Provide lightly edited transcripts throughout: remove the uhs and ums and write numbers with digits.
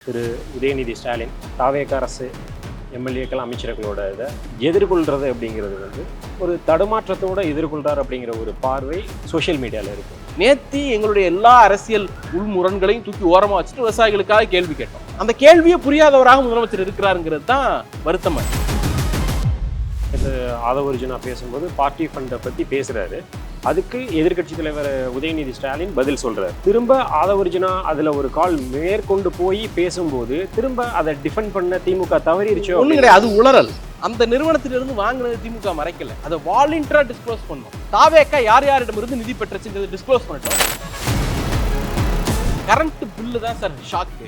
திரு உதயநிதி ஸ்டாலின் தாவேக அரசு எம்எல்ஏக்கள் அமைச்சர்களோட இதை எதிர்கொள்கிறது அப்படிங்கிறது வந்து ஒரு தடுமாற்றத்தோடு எதிர்கொள்கிறார் அப்படிங்கிற ஒரு பார்வை சோஷியல் மீடியாவில் இருக்குது. நேத்தி எங்களுடைய எல்லா அரசியல் உள்முரண்களையும் தூக்கி ஓரமாக வச்சுட்டு விவசாயிகளுக்காக கேள்வி கேட்டோம். அந்த கேள்வியை புரியாதவராக முதலமைச்சர் இருக்கிறாருங்கிறது தான் வருத்தம். இது ஆதவர்ஜுனா பேசும்போது பார்ட்டி ஃபண்டை பற்றி பேசுகிறாரு. அதுக்கு எதிர்க்கட்சி தலைவர் உதயநிதி ஸ்டாலின் பதில் சொல்கிறார். திரும்ப ஆதவர்ஜுனா அதில் ஒரு கால் மேற்கொண்டு போய் பேசும்போது திரும்ப அதை டிஃபெண்ட் பண்ண திமுக தவறிடுச்சோ? ஒன்றும் கிடையாது, அது உளறல். அந்த நிறுவனத்திலிருந்து வாங்கினது திமுக மறைக்கல, அதை வாலண்டியரா டிஸ்க்ளோஸ் பண்ணோம். தாவேக்கா யார் யாரிடமிருந்து நிதி பெற்றுச்சுங்கிறது டிஸ்க்ளோஸ் பண்ணிட்டோம். கரண்ட் பில்லு தான் சார் ஷாக்கு.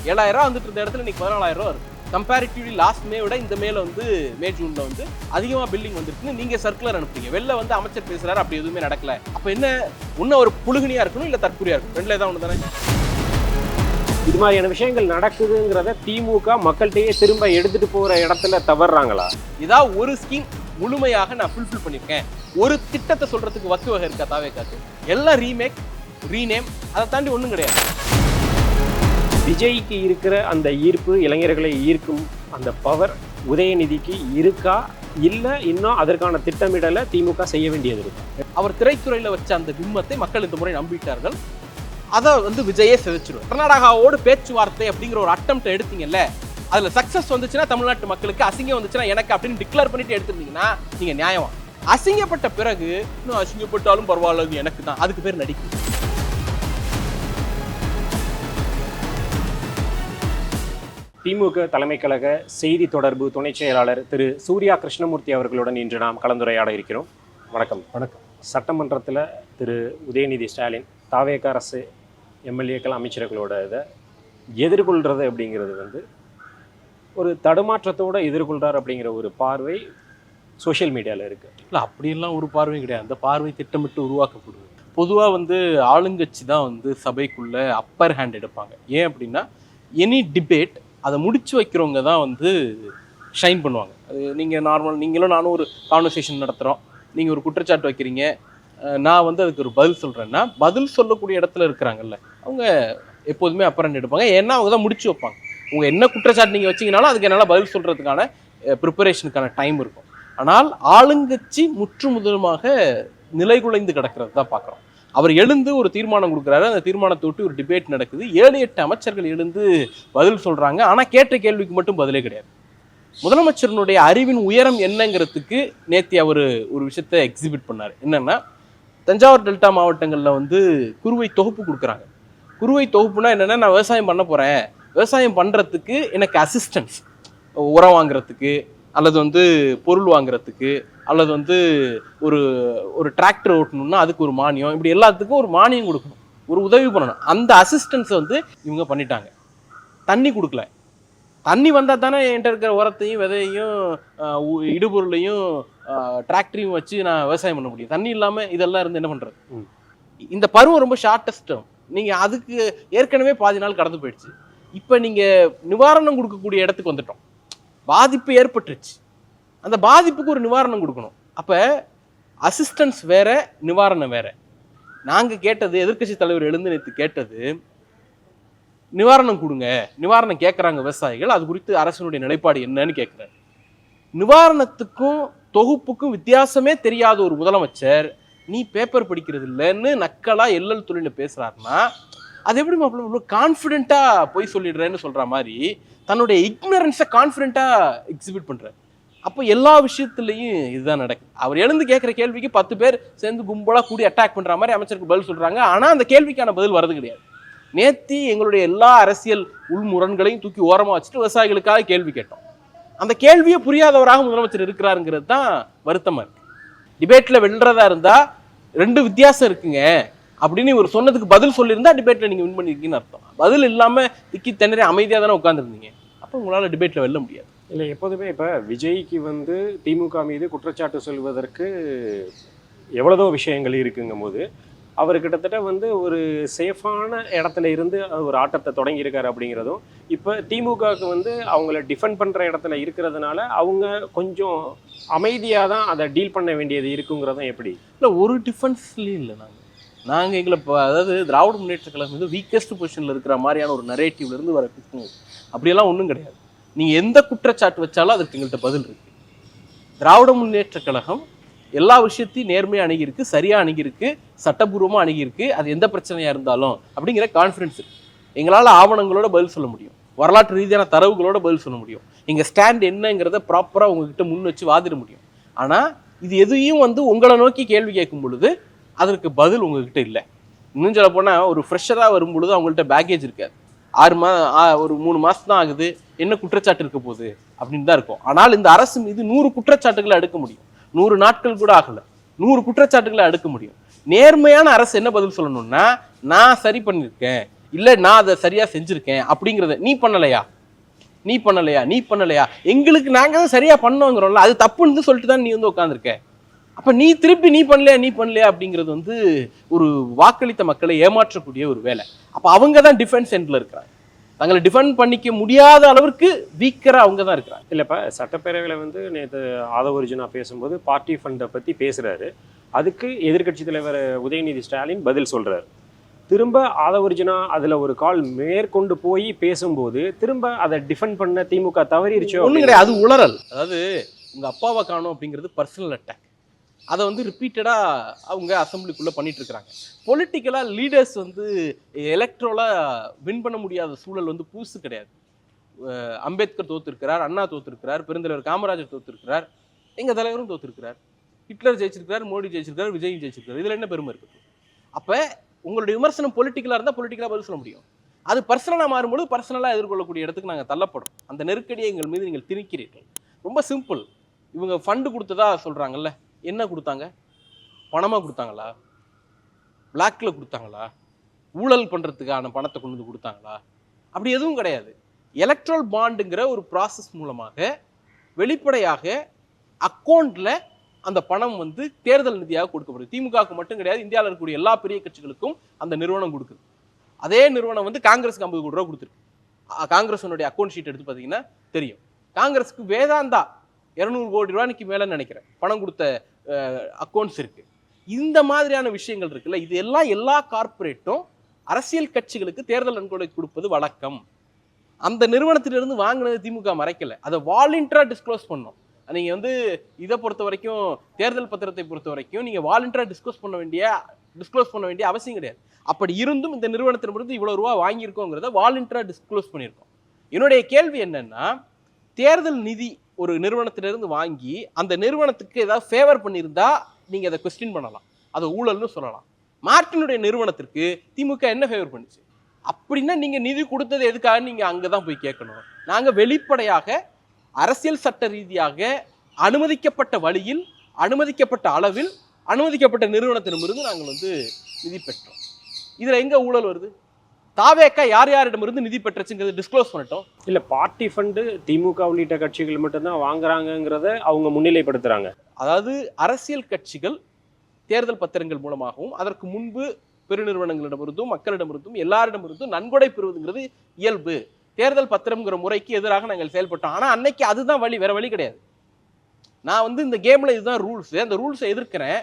7,000 வந்துட்டு இருந்த இடத்துல இன்னைக்கு 14,000 இருக்கு. கம்பேரிட்டிவ்லி லாஸ்ட் மே விட இந்த மேல வந்து மே ஜூன்ல வந்து அதிகமா பில்லிங் வந்துருக்குன்னு நீங்க சர்க்குலர் அனுப்புறீங்க. வெளில வந்து அமைச்சர் பேசுறாரு, அப்படி எதுவுமே நடக்கல. அப்ப என்ன, ஒன்னும் ஒரு புழுகுனியா இருக்கணும் இல்ல தற்கொலையா இருக்கணும், ரெண்டுல ஏதாவது ஒண்ணு தானே. இது மாதிரியான விஷயங்கள் நடக்குதுங்கிறத திமுக மக்கள்கிட்டயே திரும்ப எடுத்துட்டு போற இடத்துல தவறுறாங்களா? இதான் ஒரு ஸ்கீம் முழுமையாக நான் ஃபுல்ஃபில் பண்ணியிருக்கேன், ஒரு திட்டத்தை சொல்றதுக்கு வக்கு வகை இருக்கா தாவேக்காக்கு? எல்லாம் ரீமேக் ரீநேம், அதை தாண்டி ஒன்றும் கிடையாது. விஜய்க்கு இருக்கிற அந்த ஈர்ப்பு, இளைஞர்களை ஈர்க்கும் அந்த பவர் உதயநிதிக்கு இருக்கா? இல்லை இன்னும் அதற்கான திட்டமிடலை திமுக செய்ய வேண்டியது இருக்கு. அவர் திரைத்துறையில் வச்ச அந்த பிம்பத்தை மக்கள் இந்த முறை நம்பிட்டார்கள். அதை வந்து விஜயே சிதைச்சிடும். கர்நாடகாவோடு பேச்சுவார்த்தை அப்படிங்கிற ஒரு அட்டம்ப்ட் எடுத்தீங்கல்ல, அதில் சக்ஸஸ் வந்துச்சுன்னா தமிழ்நாட்டு மக்களுக்கு, அசிங்கம் வந்துச்சுன்னா எனக்கு அப்படின்னு டிக்ளேர் பண்ணிட்டு எடுத்துருந்தீங்கன்னா நீங்க நியாயமா. அசிங்கப்பட்ட பிறகு இன்னும் அசிங்கப்பட்டாலும் பரவாயில்ல எனக்கு தான், அதுக்கு பேர் நடிக்கும். திமுக தலைமை கழக செய்தி தொடர்பு துணை செயலாளர் திரு சூர்யா கிருஷ்ணமூர்த்தி அவர்களுடன் இன்று நாம் கலந்துரையாட இருக்கிறோம். வணக்கம். வணக்கம். சட்டமன்றத்தில் திரு உதயநிதி ஸ்டாலின் தாவேக அரசு எம்எல்ஏக்கள் அமைச்சர்களோட இதை எதிர்கொள்கிறது அப்படிங்கிறது வந்து ஒரு தடுமாற்றத்தோடு எதிர்கொள்கிறார் அப்படிங்கிற ஒரு பார்வை சோஷியல் மீடியாவில் இருக்குது. இல்லை, அப்படியெல்லாம் ஒரு பார்வையும் கிடையாது. அந்த பார்வை திட்டமிட்டு உருவாக்கப்படுது. பொதுவாக வந்து ஆளுங்கட்சி தான் வந்து சபைக்குள்ள அப்பர் ஹேண்ட் எடுப்பாங்க. ஏன் அப்படின்னா எனி டிபேட் அதை முடிச்சு வைக்கிறவங்க தான் வந்து ஷைன் பண்ணுவாங்க. அது நீங்கள் நார்மல், நீங்களும் நானும் ஒரு கான்வர்சேஷன் நடத்துகிறோம், நீங்கள் ஒரு குற்றச்சாட்டு வைக்கிறீங்க, நான் வந்து அதுக்கு ஒரு பதில் சொல்கிறேன்னா, பதில் சொல்லக்கூடிய இடத்துல இருக்கிறாங்கல்ல அவங்க எப்போதுமே அப்பரண்ட் எடுப்பாங்க. ஏன்னா அவங்க தான் முடிச்சு வைப்பாங்க. உங்கள் என்ன குற்றச்சாட்டு நீங்கள் வச்சிங்கனாலும் அதுக்கு என்னால் பதில் சொல்கிறதுக்கான ப்ரிப்பரேஷனுக்கான டைம் இருக்கும். ஆனால் ஆளுங்கட்சி முற்று முதலுமாக நிலைகுலைந்து கிடக்கிறது தான் பார்க்குறோம். அவர் எழுந்து ஒரு தீர்மானம் கொடுக்குறாரு, அந்த தீர்மானத்தை விட்டு ஒரு டிபேட் நடக்குது, 7-8 அமைச்சர்கள் எழுந்து பதில் சொல்கிறாங்க. ஆனால் கேட்ட கேள்விக்கு மட்டும் பதிலே கிடையாது. முதலமைச்சருடைய அறிவின் உயரம் என்னங்கிறதுக்கு நேத்தி அவர் ஒரு விஷயத்தை எக்ஸிபிட் பண்ணார். என்னன்னா, தஞ்சாவூர் டெல்டா மாவட்டங்களில் வந்து குறுவை தொகுப்பு கொடுக்குறாங்க. குறுவை தொகுப்புனா என்னென்னா, நான் விவசாயம் பண்ண போகிறேன், விவசாயம் பண்ணுறதுக்கு எனக்கு அசிஸ்டன்ஸ், உரம் வாங்குறதுக்கு அல்லது வந்து பொருள் வாங்குறதுக்கு அல்லது வந்து ஒரு டிராக்டர் ஓட்டணும்னா அதுக்கு ஒரு மானியம், இப்படி எல்லாத்துக்கும் ஒரு மானியம் கொடுக்கணும், ஒரு உதவி பண்ணணும். அந்த அசிஸ்டன்ஸை வந்து இவங்க பண்ணிட்டாங்க. தண்ணி கொடுக்கல. தண்ணி வந்தால் தானே என்கிட்ட இருக்கிற உரத்தையும் விதையையும் இடுபொருளையும் டிராக்டரையும் வச்சு நான் விவசாயம் பண்ண முடியும். தண்ணி இல்லாமல் இதெல்லாம் இருந்து என்ன பண்ணுறது? இந்த பருவம் ரொம்ப ஷார்ட்டஸ்ட்டும். நீங்கள் அதுக்கு ஏற்கனவே பாதி நாள் கடந்து போயிடுச்சு. இப்போ நீங்கள் நிவாரணம் கொடுக்கக்கூடிய இடத்துக்கு வந்துட்டோம். பாதிப்பு ஏற்பட்டுருச்சு, அந்த பாதிப்புக்கு ஒரு நிவாரணம் கொடுக்கணும். அப்போ அசிஸ்டன்ஸ் வேற, நிவாரணம் வேற. நாங்கள் கேட்டது, எதிர்க்கட்சி தலைவர் எழுந்து நேற்று கேட்டது, நிவாரணம் கொடுங்க, நிவாரணம் கேட்குறாங்க விவசாயிகள், அது குறித்து அரசினுடைய நிலைப்பாடு என்னன்னு கேட்குறாரு. நிவாரணத்துக்கும் தொகுப்புக்கும் வித்தியாசமே தெரியாத ஒரு முதலமைச்சர் நீ பேப்பர் படிக்கிறது இல்லைன்னு நக்கலா எல்எல் தொழில பேசுறாருன்னா அது எப்படி இவ்வளோ கான்ஃபிடென்ட்டா போய் சொல்லிடுறேன்னு சொல்ற மாதிரி தன்னுடைய இக்னரன்ஸை கான்ஃபிடென்ட்டா எக்ஸிபிட் பண்றாரு. அப்போ எல்லா விஷயத்துலையும் இதுதான் நடக்குது. அவர் எழுந்து கேட்குற கேள்விக்கு 10 பேர் சேர்ந்து கும்பலாக கூடி அட்டாக் பண்ணுற மாதிரி அமைச்சருக்கு பதில் சொல்கிறாங்க. ஆனால் அந்த கேள்விக்கான பதில் வரது கிடையாது. நேத்தி எங்களுடைய எல்லா அரசியல் உள்முரண்களையும் தூக்கி ஓரமாக வச்சுட்டு விவசாயிகளுக்காக கேள்வி கேட்டோம். அந்த கேள்வியை புரியாதவராக முதலமைச்சர் இருக்கிறாருங்கிறது தான் வருத்தமாக இருக்கு. டிபேட்டில் வெல்றதா இருந்தால் 2 வித்தியாசம் இருக்குங்க அப்படின்னு இவர் சொன்னதுக்கு பதில் சொல்லியிருந்தா டிபேட்டில் நீங்கள் வின் பண்ணியிருக்கீங்கன்னு அர்த்தம். பதில் இல்லாமல் திக்கி திணறி அமைதியாக தானே உட்காந்துருந்தீங்க. அப்போ உங்களால் டிபேட்டில் வெல்ல முடியாது. இல்லை, எப்போதுமே இப்போ விஜய்க்கு வந்து திமுக மீது குற்றச்சாட்டு சொல்வதற்கு எவ்வளதோ விஷயங்கள் இருக்குங்கும் போது அவர் கிட்டத்தட்ட வந்து ஒரு சேஃபான இடத்துல இருந்து ஒரு ஆட்டத்தை தொடங்கியிருக்காரு அப்படிங்கிறதும், இப்போ திமுகவுக்கு வந்து அவங்கள டிஃபெண்ட் பண்ணுற இடத்துல இருக்கிறதுனால அவங்க கொஞ்சம் அமைதியாக தான் அதை டீல் பண்ண வேண்டியது இருக்குங்கிறதும் எப்படி? இல்லை, ஒரு டிஃபென்ஸ்லேயும் இல்லை. நாங்கள் எங்களை அதாவது திராவிட முன்னேற்ற கழகம் வந்து வீக்கஸ்ட் பொசிஷனில் இருக்கிற மாதிரியான ஒரு நரேட்டிவ்ல இருந்து வர குற்றம் அப்படியெல்லாம் ஒன்றும் கிடையாது. நீங்கள் எந்த குற்றச்சாட்டு வச்சாலும் அதற்கு எங்கள்கிட்ட பதில் இருக்கு. திராவிட முன்னேற்ற கழகம் எல்லா விஷயத்தையும் நேர்மையாக அணுகியிருக்கு, சரியாக அணுகியிருக்கு, சட்டபூர்வமாக அணுகியிருக்கு. அது எந்த பிரச்சனையாக இருந்தாலும் அப்படிங்கிற கான்ஃபிடன்ஸ் இருக்கு. எங்களால் ஆவணங்களோட பதில் சொல்ல முடியும், வரலாற்று ரீதியான தரவுகளோட பதில் சொல்ல முடியும், எங்கள் ஸ்டாண்ட் என்னங்கிறத ப்ராப்பராக உங்ககிட்ட முன் வச்சு வாதிட முடியும். ஆனால் இது எதையும் வந்து உங்களை நோக்கி கேள்வி கேட்கும் பொழுது அதற்கு பதில் உங்ககிட்ட இல்லை. இன்னும் சொல்ல போனால் ஒரு ஃப்ரெஷராக வரும் பொழுது அவங்கள்ட்ட பேக்கேஜ் இருக்காது. ஒரு 3 மாதம் தான் ஆகுது, என்ன குற்றச்சாட்டு இருக்க போகுது அப்படின்னு தான் இருக்கும். ஆனால் இந்த அரசு மீது 100 குற்றச்சாட்டுகளை அடுக்க முடியும். 100 நாட்கள் கூட ஆகலை, 100 குற்றச்சாட்டுகளை அடுக்க முடியும். நேர்மையான அரசு என்ன பதில் சொல்லணும்னா, நான் சரி பண்ணியிருக்கேன், இல்லை நான் அதை சரியா செஞ்சிருக்கேன் அப்படிங்கிறத நீ பண்ணலையா, நீ பண்ணலையா, நீ பண்ணலையா, எங்களுக்கு நாங்கள் தான் சரியா பண்ணோங்கிறோம்ல, அது தப்புன்னு சொல்லிட்டு தான் நீ வந்து உட்காந்துருக்க. அப்ப நீ திருப்பி நீ பண்ணலையா அப்படிங்கிறது வந்து ஒரு வாக்களித்த மக்களை ஏமாற்றக்கூடிய ஒரு வேலை. அப்ப அவங்க தான் டிஃபென்ஸ் எண்ட்ல இருக்கிறாங்க. தங்களை டிஃபெண்ட் பண்ணிக்க முடியாத அளவிற்கு வீக்கரா அவங்க தான் இருக்கிறாங்க. இல்லைப்பா, சட்டப்பேரவையில் வந்து நேற்று ஆதவர்ஜுனா பேசும்போது பார்ட்டி ஃபண்டை பற்றி பேசுகிறாரு. அதுக்கு எதிர்க்கட்சி தலைவர் உதயநிதி ஸ்டாலின் பதில் சொல்கிறார். திரும்ப ஆதவர்ஜுனா அதில் ஒரு கால் மேற்கொண்டு போய் பேசும்போது திரும்ப அதை டிஃபெண்ட் பண்ண திமுக தவறிடுச்சோ? ஒன்றும் கிடையாது, அது உளறல். அதாவது உங்கள் அப்பாவை காணும் அப்படிங்கிறது பர்சனல் அட்டாக். அதை வந்து ரிப்பீட்டடாக அவங்க அசம்பிளிக்குள்ளே பண்ணிட்டு இருக்கிறாங்க. பொலிட்டிக்கலாக லீடர்ஸ் வந்து எலக்ட்ரோலாக வின் பண்ண முடியாத சூழல் வந்து புதுசு கிடையாது. அம்பேத்கர் தோத்துருக்கிறார், அண்ணா தோத்துருக்கிறார், பெருந்தலைவர் காமராஜர் தோத்துருக்கிறார், எங்கள் தலைவரும் தோத்துருக்கிறார், ஹிட்லர் ஜெயிச்சிருக்கிறார், மோடி ஜெயிச்சிருக்கார், விஜய் ஜெயிச்சிருக்கார். இதில் என்ன பெருமை இருக்குது? அப்போ உங்களுடைய விமர்சனம் பொலிட்டிக்கலாக இருந்தால் பொலிட்டிக்கலாக பதில் சொல்ல முடியும். அது பர்சனலாக மாறும்போது பர்சனலாக எதிர்கொள்ளக்கூடிய இடத்துக்கு நாங்கள் தள்ளப்படும். அந்த நெருக்கடியை எங்கள் மீது நீங்கள் திணிக்கிறீர்கள். ரொம்ப சிம்பிள். இவங்க ஃபண்டு கொடுத்ததா சொல்கிறாங்கல்ல, என்ன கொடுத்தாங்க? பணமாக கொடுத்தாங்களா? பிளாக்ல கொடுத்தாங்களா? ஊழல் பண்ணுறதுக்கான பணத்தை கொண்டு வந்து கொடுத்தாங்களா? அப்படி எதுவும் கிடையாது. எலக்ட்ரல் பாண்டுங்கிற ஒரு ப்ராசஸ் மூலமாக வெளிப்படையாக அக்கௌண்ட்டில் அந்த பணம் வந்து தேர்தல் நிதியாக கொடுக்கப்படுது. திமுகவுக்கு மட்டும் கிடையாது, இந்தியாவில் இருக்கக்கூடிய எல்லா பெரிய கட்சிகளுக்கும் அந்த நிறுவனம் கொடுக்குது. அதே நிறுவனம் வந்து காங்கிரஸுக்கு 50 கோடி ரூபா கொடுத்துருக்கு. காங்கிரஸனுடைய அக்கௌண்ட் ஷீட் எடுத்து பார்த்தீங்கன்னா தெரியும். காங்கிரஸுக்கு வேதாந்தா 200 கோடி ரூபாய்க்கு மேலே நினைக்கிறேன் பணம் கொடுத்த அக்கௌண்ட்ஸ் இருக்கு. இந்த மாதிரியான விஷயங்கள் இருக்குல்ல, இது எல்லாம் எல்லா கார்பரேட்டும் அரசியல் கட்சிகளுக்கு தேர்தல் நன்கொடை கொடுப்பது வழக்கம். அந்த நிறுவனத்திலிருந்து வாங்கினது திமுக மறைக்கல, அதை வாலண்டியரா டிஸ்க்ளோஸ் பண்ணோம். நீங்க வந்து இதை பொறுத்த வரைக்கும், தேர்தல் பத்திரத்தை பொறுத்த வரைக்கும் நீங்க வாலண்டியரா டிஸ்க்ளோஸ் பண்ண வேண்டிய அவசியம் கிடையாது. அப்படி இருந்தும் இந்த நிறுவனத்திலிருந்து இவ்வளவு ரூபா வாங்கியிருக்கோங்கிறத வாலண்டியரா டிஸ்க்ளோஸ் பண்ணியிருக்கோம். என்னுடைய கேள்வி என்னன்னா, தேர்தல் நிதி ஒரு நிறுவனத்திலிருந்து வாங்கி அந்த நிறுவனத்துக்கு ஏதாவது ஃபேவர் பண்ணியிருந்தா நீங்க அதை கொஸ்டின் பண்ணலாம், அதை ஊழல்னு சொல்லலாம். மார்ட்டினுடைய நிறுவனத்திற்கு திமுக என்ன ஃபேவர் பண்ணுச்சு அப்படின்னா, நீங்க நிதி கொடுத்தது எதுக்காக நீங்க அங்கதான் போய் கேட்கணும். நாங்க வெளிப்படையாக அரசியல் சட்ட ரீதியாக அனுமதிக்கப்பட்ட வழியில், அனுமதிக்கப்பட்ட அளவில், அனுமதிக்கப்பட்ட நிறுவனத்திடமிருந்து நாங்கள் வந்து நிதி பெற்றோம். இதுல எங்க ஊழல் வருது? தாவேக்கா யார் யாரிடமிருந்து நிதி பெற்றுச்சுங்கிறது டிஸ்க்ளோஸ் பண்ணட்டும். இல்லை, பார்ட்டி ஃபண்டு திமுக உள்ளிட்ட கட்சிகள் மட்டும்தான் வாங்குறாங்கிறத அவங்க முன்னிலைப்படுத்துறாங்க. அதாவது அரசியல் கட்சிகள் தேர்தல் பத்திரங்கள் மூலமாகவும் அதற்கு முன்பு பெருநிறுவனங்களிடமிருந்தும் மக்களிடமிருந்தும் எல்லாரிடமிருந்தும் நன்கொடை பெறுவதுங்கிறது இயல்பு. தேர்தல் பத்திரம்ங்கிற முறைக்கு எதிராக நாங்கள் செயல்பட்டோம். ஆனால் அன்னைக்கு அதுதான் வழி, வேற வழி கிடையாது. நான் வந்து இந்த கேம்ல இதுதான் ரூல்ஸ், அந்த ரூல்ஸை எதிர்க்கிறேன்.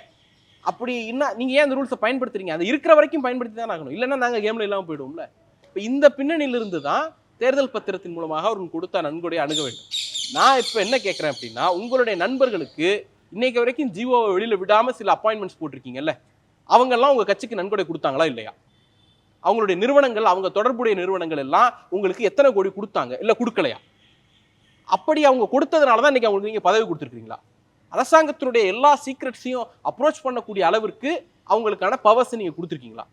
அப்படி என்ன நீங்க ஏன் அந்த ரூல்ஸை பயன்படுத்துறீங்க? அது இருக்கிற வரைக்கும் பயன்படுத்தி தான் ஆகணும், இல்லைன்னா நாங்கள் கேம்ல இல்லாமல் போயிடுவோம்ல. இப்போ இந்த பின்னணியிலிருந்து தான் தேர்தல் பத்திரத்தின் மூலமாக அவர்கள் கொடுத்த நன்கொடையை அணுக வேண்டும். நான் இப்போ என்ன கேட்குறேன் அப்படின்னா, உங்களுடைய நண்பர்களுக்கு இன்னைக்கு வரைக்கும் ஜிஓவை வெளியில் விடாமல் சில அப்பாயின்மெண்ட்ஸ் போட்டிருக்கீங்கல்ல, அவங்கெல்லாம் உங்கள் கட்சிக்கு நன்கொடை கொடுத்தாங்களா இல்லையா? அவங்களுடைய நிறுவனங்கள், அவங்க தொடர்புடைய நிறுவனங்கள் எல்லாம் உங்களுக்கு எத்தனை கோடி கொடுத்தாங்க, இல்லை கொடுக்கலையா? அப்படி அவங்க கொடுத்ததுனால தான் இன்னைக்கு அவங்களுக்கு நீங்கள் பதவி கொடுத்துருக்கீங்களா? அரசாங்கத்தினுடைய எல்லா சீக்ரெட்ஸையும் அப்ரோச் பண்ணக்கூடிய அளவிற்கு அவங்களுக்கான பவர்ஸ் நீங்கள் கொடுத்துருக்கீங்களா?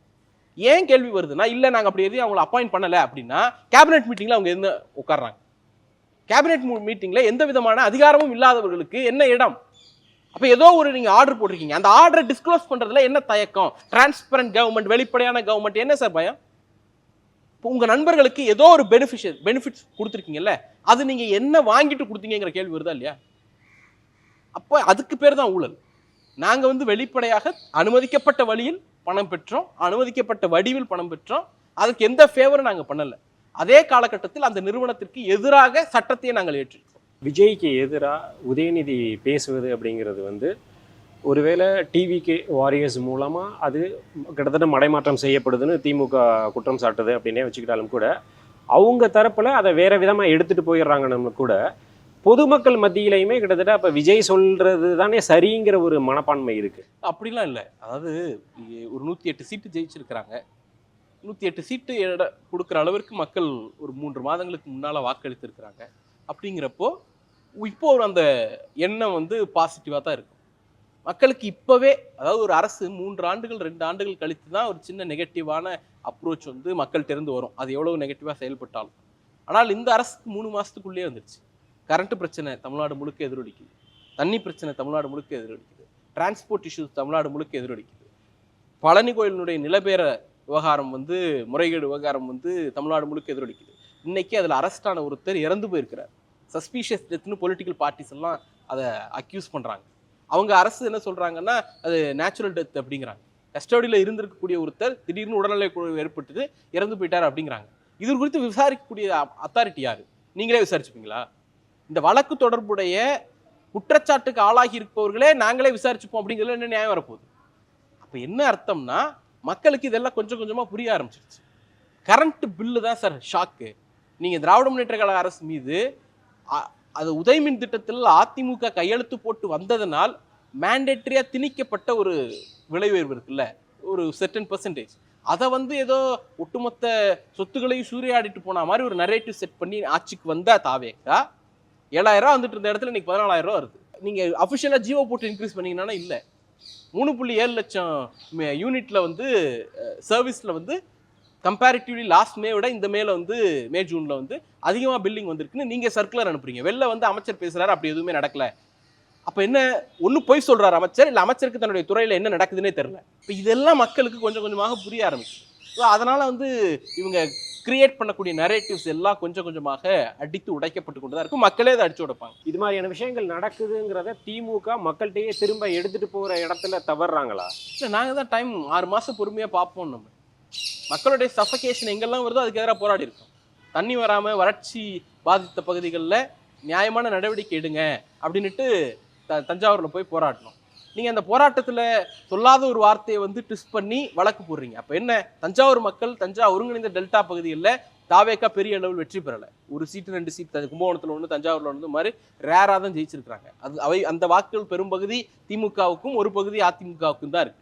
ஏன் கேள்வி வருதுன்னா, இல்லை நாங்கள் அப்படி எதையும் அவங்களை அப்பாயிண்ட் பண்ணலை அப்படின்னா கேபினெட் மீட்டிங்கில் அவங்க என்ன உட்கார்றாங்க? கேபினெட் மீட்டிங்கில் எந்த விதமான அதிகாரமும் இல்லாதவர்களுக்கு என்ன இடம்? அப்போ ஏதோ ஒரு நீங்கள் ஆர்டர் போட்டிருக்கீங்க, அந்த ஆர்டரை டிஸ்க்ளோஸ் பண்ணுறதுல என்ன தயக்கம்? டிரான்ஸ்பரண்ட் கவர்மெண்ட், வெளிப்படையான கவர்மெண்ட், என்ன சார் பயம்? இப்போ உங்கள் நண்பர்களுக்கு ஏதோ ஒரு பெனிஃபிட்ஸ் கொடுத்துருக்கீங்கல்ல, அது நீங்கள் என்ன வாங்கிட்டு கொடுத்தீங்கிற கேள்வி வருதா இல்லையா? அப்போ அதுக்கு பேர் தான் ஊழல். நாங்கள் வந்து வெளிப்படையாக அனுமதிக்கப்பட்ட வழியில் பணம் பெற்றோம், அனுமதிக்கப்பட்ட வடிவில் பணம் பெற்றோம், அதுக்கு எந்த ஃபேவரும் நாங்கள் பண்ணலை. அதே காலகட்டத்தில் அந்த நிறுவனத்திற்கு எதிராக சட்டத்தையே நாங்கள் ஏற்றிருக்கோம். விஜய்க்கு எதிராக உதயநிதி பேசுவது அப்படிங்கிறது வந்து ஒருவேளை டிவிகே வாரியர்ஸ் மூலமாக அது கிட்டத்தட்ட மடைமாற்றம் செய்யப்படுதுன்னு திமுக குற்றம் சாட்டுது அப்படின்னே வச்சுக்கிட்டாலும் கூட அவங்க தரப்பில் அதை வேறு விதமாக எடுத்துகிட்டு போயிடுறாங்கன்னு கூட பொதுமக்கள் மத்தியிலையுமே கிட்டத்தட்ட அப்போ விஜய் சொல்கிறது தானே சரிங்கிற ஒரு மனப்பான்மை இருக்குது. அப்படிலாம் இல்லை. அதாவது ஒரு 108 சீட்டு ஜெயிச்சிருக்கிறாங்க. 108 சீட்டு கொடுக்குற அளவிற்கு மக்கள் ஒரு 3 மாதங்களுக்கு முன்னால் வாக்களித்திருக்கிறாங்க. அப்படிங்கிறப்போ இப்போ ஒரு அந்த எண்ணம் வந்து பாசிட்டிவாக தான் இருக்கும் மக்களுக்கு. இப்போவே அதாவது ஒரு அரசு 3 ஆண்டுகள் 2 ஆண்டுகள் கழித்து தான் ஒரு சின்ன நெகட்டிவான அப்ரோச் வந்து மக்கள்கிட்ட இருந்து வரும், அது எவ்வளவு நெகட்டிவாக செயல்பட்டாலும். ஆனால் இந்த அரசுக்கு 3 மாதத்துக்குள்ளேயே வந்துருச்சு. கரண்ட் பிரச்சனை தமிழ்நாடு முழுக்க எதிரொலிக்குது, தண்ணி பிரச்சனை தமிழ்நாடு முழுக்க எதிரொலிக்குது, டிரான்ஸ்போர்ட் இஷ்யூஸ் தமிழ்நாடு முழுக்க எதிரொலிக்குது, பழனி கோயிலினுடைய நிலபேர விவகாரம் வந்து முறைகேடு விவகாரம் வந்து தமிழ்நாடு முழுக்க எதிரொலிக்குது. இன்னைக்கு அதில் அரெஸ்டான ஒருத்தர் இறந்து போயிருக்கிறார். சஸ்பீஷியஸ் டெத்னு பொலிட்டிக்கல் பார்ட்டிஸ் எல்லாம் அதை அக்யூஸ் பண்ணுறாங்க. அவங்க அரசு என்ன சொல்கிறாங்கன்னா அது நேச்சுரல் டெத் அப்படிங்கிறாங்க. கஸ்டடியில் இருந்திருக்கக்கூடிய ஒருத்தர் திடீர்னு உடல்நிலை ஏற்பட்டது இறந்து போயிட்டார் அப்படிங்கிறாங்க. இது குறித்து விசாரிக்கக்கூடிய அத்தாரிட்டி யார்? நீங்களே விசாரிச்சுப்பீங்களா? இந்த வழக்கு தொடர்புடைய குற்றச்சாட்டுக்கு ஆளாகி இருப்பவர்களே நாங்களே விசாரிச்சுப்போம் அப்படிங்கிறதுல என்ன நியாயம் வரப்போகுது? அப்போ என்ன அர்த்தம்னா மக்களுக்கு இதெல்லாம் கொஞ்சம் கொஞ்சமாக புரிய ஆரம்பிச்சிருச்சு. கரண்ட் பில்லு தான் சார் ஷாக்கு. நீங்கள் திராவிட முன்னேற்ற கழக அரசு மீது அது உதயமின் திட்டத்தில் அதிமுக கையெழுத்து போட்டு வந்ததனால் மேண்டேட்டரியாக திணிக்கப்பட்ட ஒரு விலை உயர்வு இருக்குல்ல, ஒரு செர்டன் பெர்சன்டேஜ், அதை வந்து ஏதோ ஒட்டுமொத்த சொத்துக்களையும் சூறையாடிட்டு போன மாதிரி ஒரு நரேட்டிவ் செட் பண்ணி ஆட்சிக்கு வந்தா தாவேக்கா 7,000 வந்துட்டு இருந்த இடத்துல இன்னைக்கு 14,000 வருது. நீங்கள் அஃபிஷியலாக ஜியோ போட்டு இன்க்ரீஸ் பண்ணீங்கன்னா இல்லை, 3.7 லட்சம் யூனிட்ல வந்து சர்வீஸில் வந்து கம்பேரிட்டிவ்லி லாஸ்ட் மே விட இந்த மேல வந்து மே ஜூன்ல வந்து அதிகமாக பில்லிங் வந்திருக்குன்னு நீங்கள் சர்க்குலர் அனுப்புறீங்க. வெளில வந்து அமைச்சர் பேசுறாரு, அப்படி எதுவுமே நடக்கல. அப்போ என்ன, ஒன்று போய் சொல்றாரு அமைச்சர், இல்லை அமைச்சருக்கு தன்னுடைய துறையில் என்ன நடக்குதுன்னே தெரியல. இப்போ இதெல்லாம் மக்களுக்கு கொஞ்சம் கொஞ்சமாக புரிய ஆரம்பிச்சு. ஸோ அதனால வந்து இவங்க கிரியேட் பண்ணக்கூடிய நரேட்டிவ்ஸ் எல்லாம் கொஞ்சம் கொஞ்சமாக அடித்து உடைக்கப்பட்டு கொண்டு தான் இருக்கும். மக்களே அதை அடிச்சு உடைப்பாங்க. இது மாதிரியான விஷயங்கள் நடக்குதுங்கிறத திமுக மக்கள்கிட்டயே திரும்ப எடுத்துட்டு போகிற இடத்துல தவறுறாங்களா? இல்லை, நாங்கள் தான் டைம் 6 மாதம் பொறுமையாக பார்ப்போம். நம்ம மக்களுடைய சஃபகேஷன் எங்கெல்லாம் வருதோ அதுக்கு எதிராக போராடி இருக்கோம். தண்ணி வராமல் வறட்சி பாதித்த பகுதிகளில் நியாயமான நடவடிக்கை எடுங்க அப்படின்ட்டு தஞ்சாவூரில் போய் போராடணும். நீங்கள் அந்த போராட்டத்தில் சொல்லாத ஒரு வார்த்தையை வந்து ட்விஸ்ட் பண்ணி வழக்கு போடுறீங்க. அப்போ என்ன, தஞ்சாவூர் மக்கள் தஞ்சாவூர் ஒருங்கிணைந்த டெல்டா பகுதிகளில் தாவேக்கா பெரிய அளவில் வெற்றி பெறலை. ஒரு சீட்டு 2 சீட் கும்பகோணத்தில் ஒன்று தஞ்சாவூரில் ஒன்று மாதிரி ரேராக தான் ஜெயிச்சிருக்கிறாங்க. அந்த வாக்குகள் பெரும்பகுதி திமுகவுக்கும் ஒரு பகுதி அதிமுகவுக்கும் தான் இருக்குது.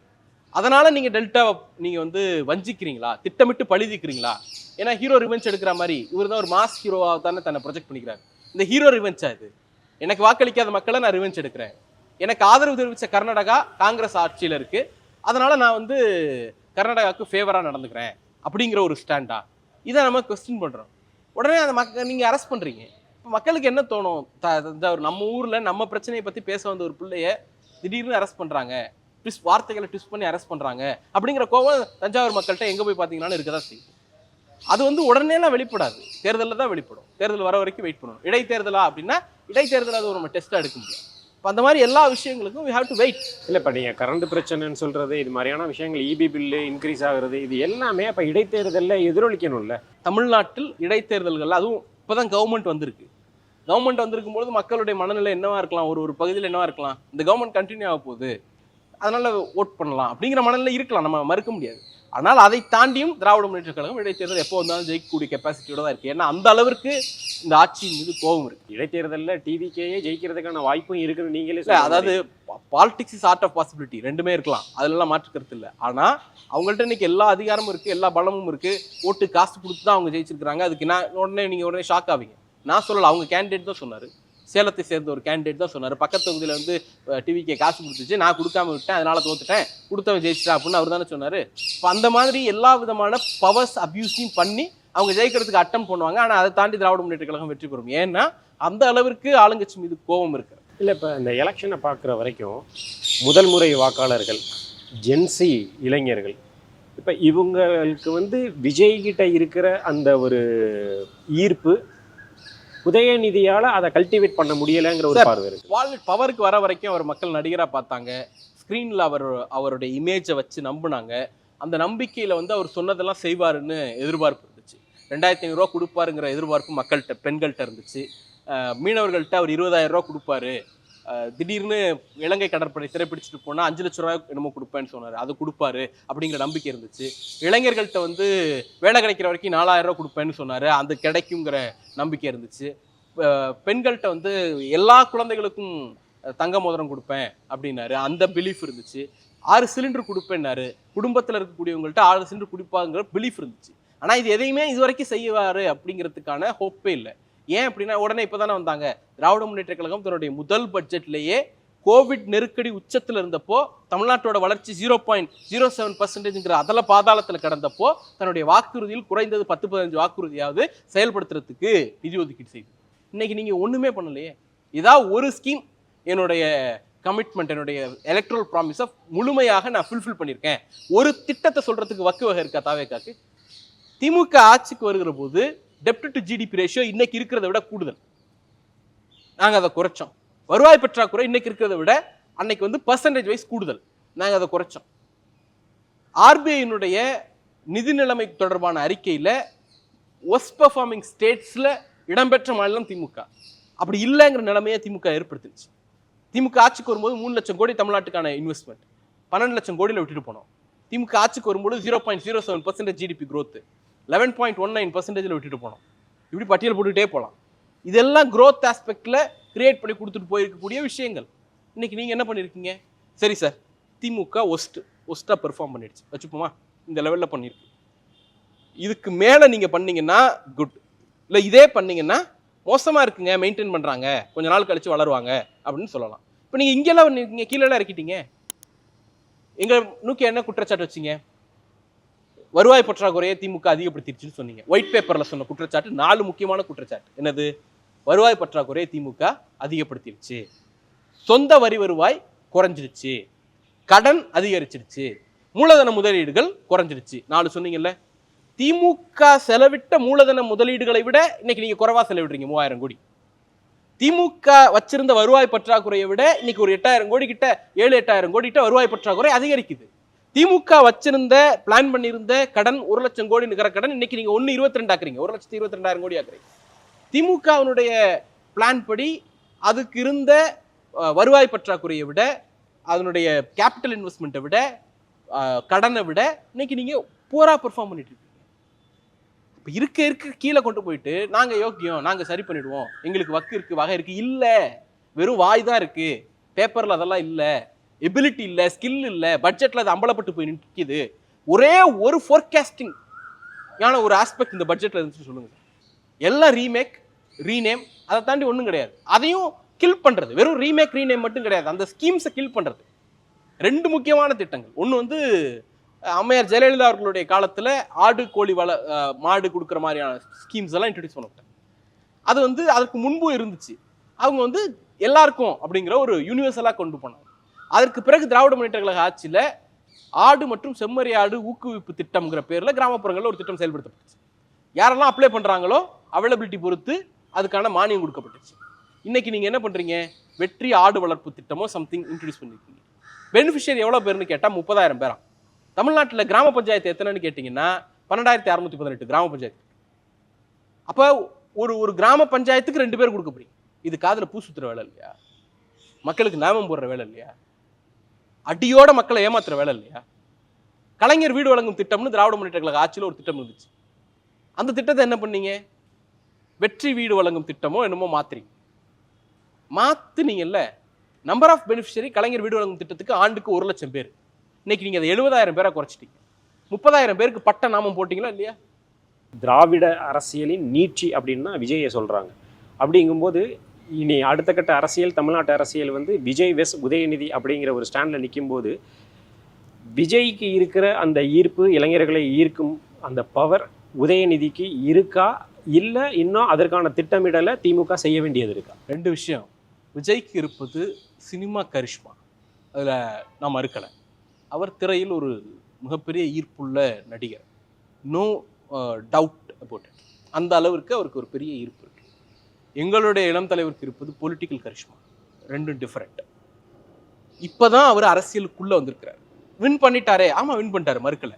அதனால் நீங்கள் டெல்டாவை நீங்கள் வந்து வஞ்சிக்கிறீங்களா, திட்டமிட்டு பழிதிக்கிறீங்களா? ஏன்னா ஹீரோ ரிவெஞ்ச் எடுக்கிற மாதிரி இவர் தான் ஒரு மாஸ் ஹீரோவாக தானே தன்னை ப்ரொஜெக்ட் பண்ணிக்கிறாரு. இந்த ஹீரோ ரிவெஞ்சா இது? எனக்கு வாக்களிக்காத மக்களை நான் ரிவெஞ்ச் எடுக்கிறேன், எனக்கு ஆதரவு தெரிவித்த கர்நாடகா காங்கிரஸ் ஆட்சியில் இருக்குது, அதனால் நான் வந்து கர்நாடகாவுக்கு ஃபேவராக நடந்துக்கிறேன் அப்படிங்கிற ஒரு ஸ்டாண்டா? இதை நம்ம கொஸ்டின் பண்ணுறோம். உடனே அந்த நீங்கள் அரெஸ்ட் பண்ணுறீங்க. இப்போ மக்களுக்கு என்ன தோணும், நம்ம ஊரில் நம்ம பிரச்சனையை பற்றி பேச வந்த ஒரு பிள்ளைய திடீர்னு அரெஸ்ட் பண்ணுறாங்க, வார்த்தைகளை ட்விஸ்ட் பண்ணி அரெஸ்ட் பண்ணுறாங்க அப்படிங்கிற கோவம் தஞ்சாவூர் மக்கள்கிட்ட எங்கே போய் பார்த்தீங்கன்னாலும் இருக்க தான் செய்யும். அது வந்து உடனேலாம் வெளிப்படாது, தேர்தலில் தான் வெளிப்படும். தேர்தல் வர வரைக்கும் வெயிட் பண்ணணும். இடைத்தேர்தலா அப்படின்னா இடைத்தேர்தல் அது நம்ம டெஸ்ட்டாக எடுக்க முடியும். இப்போ அந்த மாதிரி எல்லா விஷயங்களுக்கும் we have to wait. இல்லை, இப்போ நீங்கள் கரண்ட் பிரச்சனைன்னு சொல்கிறது, இது மாதிரியான விஷயங்கள், இபி பில்லு இன்க்ரீஸ் ஆகுறது, இது எல்லாமே அப்போ இடைத்தேர்தலில் எதிரொலிக்கணும்ல. தமிழ்நாட்டில் இடைத்தேர்தல்கள் அதுவும் இப்போ தான் கவர்மெண்ட் வந்திருக்கும்போது மக்களுடைய மனநிலை என்னவா இருக்கலாம், ஒரு பகுதியில் என்னவா இருக்கலாம், இந்த கவர்மெண்ட் கண்டினியூ ஆக போகுது அதனால ஓட் பண்ணலாம் அப்படிங்கிற மனநிலை இருக்கலாம், நம்ம மறுக்க முடியாது. ஆனால் அதை தாண்டியும் திராவிட முன்னேற்ற கழகம் இடைத்தேர்தல் எப்போ வந்தாலும் ஜெயிக்கக்கூடிய கெப்பாசிட்டியோட தான் இருக்குது. ஏன்னா அந்த அளவிற்கு இந்த ஆட்சியின் மீது கோபம் இருக்குது. இடைத்தேர்தலில் டிவிகேயே ஜெயிக்கிறதுக்கான வாய்ப்பும் இருக்குன்னு நீங்களே அதாவது politics is art of possibility, ரெண்டுமே இருக்கலாம், அதெல்லாம் மாற்றுக்கிறது இல்லை. ஆனால் அவங்கள்ட்ட இன்னைக்கு எல்லா அதிகாரமும் இருக்குது, எல்லா பலமும் இருக்குது, ஓட்டு காசு கொடுத்து தான் அவங்க ஜெயிச்சிருக்கிறாங்க. அதுக்கு நீங்கள் உடனே ஷாக் ஆவீங்க. நான் சொல்லலை, அவங்க கேண்டிடேட் தான் சொன்னார், சேலத்தை சேர்ந்த ஒரு கேண்டிடேட் தான் சொன்னார். பக்கத்து தொகுதியில் வந்து டிவிக்கு காசு கொடுத்துச்சு, நான் கொடுக்காம விட்டேன், அதனால தோத்துட்டேன், கொடுத்தவன் ஜெயிச்சிட்டா அப்படின்னு அவர் தானே சொன்னார். இப்போ அந்த மாதிரி எல்லா விதமான பவர்ஸ் அப்யூஸையும் பண்ணி அவங்க ஜெயிக்கிறதுக்கு அட்டம் பண்ணுவாங்க. ஆனால் அதை தாண்டி திராவிட முன்னேற்ற கழகம் வெற்றி பெறும். ஏன்னா அந்த அளவிற்கு ஆளுங்கட்சி மீது கோபம் இருக்கு. இல்லை, இப்போ இந்த எலெக்ஷனை பார்க்குற வரைக்கும் முதல் முறை வாக்காளர்கள், ஜென்சி இளைஞர்கள், இப்போ இவங்களுக்கு வந்து விஜய்கிட்ட இருக்கிற அந்த ஒரு ஈர்ப்பு உதயநிதியால் அதை கல்டிவேட் பண்ண முடியலைங்கிற ஒரு பார்வை இருக்கு. பவருக்கு வர வரைக்கும் அவர் மக்கள் நடிகராக பார்த்தாங்க, ஸ்க்ரீனில் அவருடைய இமேஜை வச்சு நம்பினாங்க. அந்த நம்பிக்கையில் வந்து அவர் சொன்னதெல்லாம் செய்வாருன்னு எதிர்பார்ப்பு இருந்துச்சு. 2,500 ரூபா கொடுப்பாருங்கிற எதிர்பார்ப்பு மக்கள்கிட்ட, பெண்கள்கிட்ட இருந்துச்சு. மீனவர்கள்ட்ட அவர் 20,000 ரூபா கொடுப்பாரு, திடீர்னு இலங்கை கடற்படை சிறைப்பிடிச்சிட்டு போனால் 5 லட்ச ரூபாய் என்னமோ கொடுப்பேன்னு சொன்னார், அது கொடுப்பாரு அப்படிங்கிற நம்பிக்கை இருந்துச்சு. இளைஞர்கள்ட்ட வந்து வேலை கிடைக்கிற வரைக்கும் 4000 ரூபாய் கொடுப்பேன்னு சொன்னார், அது கிடைக்குங்கிற நம்பிக்கை இருந்துச்சு. பெண்கள்கிட்ட வந்து எல்லா குழந்தைகளுக்கும் தங்க மோதிரம் கொடுப்பேன் அப்படின்னாரு, அந்த பிலீஃப் இருந்துச்சு. 6 சிலிண்டர் கொடுப்பேன்னாரு, குடும்பத்தில் இருக்கக்கூடியவங்கள்ட்ட 6 சிலிண்டர் குடிப்பாங்கிற பிலீஃப் இருந்துச்சு. ஆனால் இது எதையுமே இது வரைக்கும் செய்வார் அப்படிங்கிறதுக்கான ஹோப்பே இல்லை. ஏன் அப்படின்னா உடனே இப்போ தானே வந்தாங்க. திராவிட முன்னேற்ற கழகம் தன்னுடைய முதல் பட்ஜெட்லேயே கோவிட் நெருக்கடி உச்சத்தில் இருந்தப்போ தமிழ்நாட்டோட வளர்ச்சி 0.07%ங்கிற அதல பாதாளத்தில் கடந்தப்போ தன்னுடைய வாக்குறுதியில் குறைந்தது 10-15 வாக்குறுதியாவது செயல்படுத்துறதுக்கு நிதி ஒதுக்கீடு செய்யுது. இன்னைக்கு நீங்கள் ஒன்றுமே பண்ணலையே. ஏதாவது ஒரு ஸ்கீம் என்னுடைய கமிட்மெண்ட், என்னுடைய எலக்ட்ரல் ப்ராமிஸை முழுமையாக நான் ஃபுல்ஃபில் பண்ணியிருக்கேன், ஒரு திட்டத்தை சொல்கிறதுக்கு வக்கு வகை இருக்கா தாவேக்காக்கு? திமுக ஆட்சிக்கு வருகிற போது டெப்ட் டு ஜிடிபி ரேஷியோ இன்னைக்கு இருக்கிறத விட கூடுதல், நாங்கள் அதை குறைச்சோம். வருவாய் பற்றாக்குறை இன்னைக்கு இருக்கிறத விட அன்னைக்கு வந்து பர்சன்டேஜ் வைஸ் கூடுதல், நாங்கள் அதை குறைச்சோம். ஆர்பிஐனுடைய நிதி நிலைமை தொடர்பான அறிக்கையில் ஒஸ்ட் பெர்ஃபார்மிங் ஸ்டேட்ஸில் இடம்பெற்ற மாநிலம் திமுக. அப்படி இல்லைங்கிற நிலைமையை திமுக ஏற்படுத்திடுச்சு. திமுக ஆட்சிக்கு வரும்போது 3 லட்சம் கோடி தமிழ்நாட்டுக்கான இன்வெஸ்ட்மெண்ட் 12 லட்சம் கோடியில் விட்டுட்டு போனோம். திமுக ஆட்சிக்கு வரும்போது 0.07% ஜிடிபி growth 11.19%ல் விட்டுட்டு போனோம். இப்படி பட்டியல் போட்டுக்கிட்டே போகலாம். இதெல்லாம் growth ஆஸ்பெக்டில் கிரியேட் பண்ணி கொடுத்துட்டு போயிருக்கக்கூடிய விஷயங்கள். இன்னைக்கு நீங்கள் என்ன பண்ணியிருக்கீங்க? சரி சார், திமுக ஒஸ்ட்டாக பெர்ஃபார்ம் பண்ணிடுச்சு வச்சுப்போமா, இந்த லெவலில் பண்ணியிருக்கு. இதுக்கு மேலே நீங்கள் பண்ணீங்கன்னா குட், இல்லை இதே பண்ணீங்கன்னா மோசமாக இருக்குங்க, மெயின்டைன் பண்ணுறாங்க, கொஞ்ச நாள் கழிச்சு வளருவாங்க அப்படின்னு சொல்லலாம். இப்போ நீங்கள் இங்கெல்லாம் பண்ணியிருக்கீங்க, கீழெல்லாம் இறக்கிட்டீங்க. எங்கள் நோக்கி என்ன குற்றச்சாட்டு வச்சிங்க? வருவாய் பற்றாக்குறையை திமுக அதிகப்படுத்திடுச்சுன்னு சொன்னீங்க. ஒயிட் பேப்பரில் சொன்ன குற்றச்சாட்டு 4 முக்கியமான குற்றச்சாட்டு. என்னது? வருவாய் பற்றாக்குறையை திமுக அதிகப்படுத்திடுச்சு, சொந்த வரி வருவாய் குறைஞ்சிடுச்சு, கடன் அதிகரிச்சிடுச்சு, மூலதன முதலீடுகள் குறைஞ்சிடுச்சு. 4 சொன்னீங்கல்ல. திமுக செலவிட்ட மூலதன முதலீடுகளை விட இன்னைக்கு நீங்க குறைவா செலவிடுறீங்க 3000 கோடி. திமுக வச்சிருந்த வருவாய் பற்றாக்குறையை விட இன்னைக்கு ஒரு 8000 கோடி கிட்ட 7-8,000 கோடி கிட்ட வருவாய் பற்றாக்குறை அதிகரிக்குது. திமுக வச்சிருந்த பிளான் பண்ணியிருந்த கடன் 1 லட்சம் கோடி நிகர கடன் இன்னைக்கு நீங்க 1.22 ஆக்குறீங்க, 1,22,000 கோடி ஆக்குறீங்க. திமுகவினுடைய பிளான் படி அதுக்கு இருந்த வருவாய் பற்றாக்குறையை விட, அதனுடைய கேபிட்டல் இன்வெஸ்ட்மெண்ட்டை விட, கடனை விட இன்னைக்கு நீங்க பூரா பெர்ஃபார்ம் பண்ணிட்டு இருக்கீங்க. இப்போ இருக்க கீழே கொண்டு போயிட்டு நாங்கள் யோக்கியம், நாங்கள் சரி பண்ணிடுவோம், எங்களுக்கு வக்கு இருக்குது, வகை இருக்குது, இல்லை, வெறும் வாய் தான் இருக்குது, பேப்பரில் அதெல்லாம் இல்லை, எபிலிட்டி இல்லை, ஸ்கில் இல்லை, பட்ஜெட்டில் அது அம்பலப்பட்டு போய் நிற்கிது. ஒரே ஒரு ஃபோர்காஸ்டிங் ஏன்னா ஒரு ஆஸ்பெக்ட் இந்த பட்ஜெட்டில் இருந்துச்சு சொல்லுங்கள். எல்லாம் ரீமேக் ரீநேம், அதை தாண்டி ஒன்றும் கிடையாது. அதையும் கில் பண்ணுறது, வெறும் ரீமேக் ரீநேம் மட்டும் கிடையாது, அந்த ஸ்கீம்ஸை கில் பண்ணுறது. 2 முக்கியமான திட்டங்கள். ஒன்று வந்து அம்மையார் ஜெயலலிதா அவர்களுடைய காலத்தில் ஆடு கோழி மாடு கொடுக்குற மாதிரியான ஸ்கீம்ஸ் எல்லாம் இன்ட்ரடியூஸ் பண்ணப்பட்டேன். அது வந்து அதற்கு முன்பும் இருந்துச்சு. அவங்க வந்து எல்லாருக்கும் அப்படிங்கிற ஒரு யூனிவர்சலாக கொண்டு போனாங்க. அதற்கு பிறகு திராவிட முன்னேற்ற கழக ஆட்சியில் ஆடு மற்றும் செம்மறி ஆடு ஊக்குவிப்பு திட்டம்ங்கிற பேரில் கிராமப்புறங்களில் ஒரு திட்டம் செயல்படுத்தப்பட்டுச்சு. யாரெல்லாம் அப்ளை பண்ணுறாங்களோ அவைலபிலிட்டி பொறுத்து அதுக்கான மானியம் கொடுக்கப்பட்டுச்சு. இன்னைக்கு நீங்கள் என்ன பண்ணுறீங்க? வெற்றி ஆடு வளர்ப்பு திட்டமோ சம்திங் இன்ட்ரடியூஸ் பண்ணியிருக்கீங்க. பெனிஃபிஷியரி எவ்வளோ பேர்னு கேட்டால் 30,000 பேரா. தமிழ்நாட்டில் கிராம பஞ்சாயத்து எத்தனைன்னு கேட்டிங்கன்னா 12,618 கிராம பஞ்சாயத்து. அப்போ ஒரு கிராம பஞ்சாயத்துக்கு 2 பேர் கொடுக்க போறீங்க. இது காதில் பூ சுத்துற வேலை இல்லையா? மக்களுக்கு நாமம் போடுற வேலை இல்லையா? அடியோட மக்களை ஏமாத்துற வேலை இல்லையா? கலைஞர் வீடு வழங்கும் திட்டம்னு திராவிட முன்னேற்ற கழக ஆட்சியில் ஒரு திட்டம் இருந்துச்சு. அந்த திட்டத்தை என்ன பண்ணீங்க? வெற்றி வீடு வழங்கும் திட்டமோ என்னமோ மாத்துனீங்கல்ல. நம்பர் ஆஃப் பெனிஃபிஷரி கலைஞர் வீடு வழங்கும் திட்டத்துக்கு ஆண்டுக்கு 1 லட்சம் பேர். இன்னைக்கு நீங்க அதை 70,000 பேரா குறைச்சிட்டீங்க. 30,000 பேருக்கு பட்ட நாமம் போட்டீங்களா இல்லையா? திராவிட அரசியலின் நீட்சி அப்படின்னா விஜயை சொல்றாங்க. அப்படிங்கும்போது இனி அடுத்த கட்ட அரசியல், தமிழ்நாட்டு அரசியல் வந்து விஜய் வெஸ் உதயநிதி அப்படிங்கிற ஒரு ஸ்டாண்டில் நிற்கும்போது விஜய்க்கு இருக்கிற அந்த ஈர்ப்பு, இளைஞர்களை ஈர்க்கும் அந்த பவர் உதயநிதிக்கு இருக்கா, இல்லை இன்னும் அதற்கான திட்டமிடலை திமுக செய்ய வேண்டியது இருக்கா? 2 விஷயம். விஜய்க்கு இருப்பது சினிமா கரிஷ்மா, அதில் நாம் மறுக்கலை. அவர் திரையில் ஒரு மிகப்பெரிய ஈர்ப்புள்ள நடிகர், நோ டவுட் அபவுட் இட். அந்த அளவிற்கு அவருக்கு ஒரு பெரிய ஈர்ப்பு இருக்கு. எங்களுடைய இளம் தலைவருக்கு இருப்பது பொலிட்டிக்கல் கரிஷ்மா. 2 டிஃபரெண்ட். இப்போதான் அவர் அரசியலுக்குள்ளே வந்திருக்கிறார். வின் பண்ணிட்டாரே, ஆமாம் வின் பண்ணிட்டாரு, மறுக்கலை.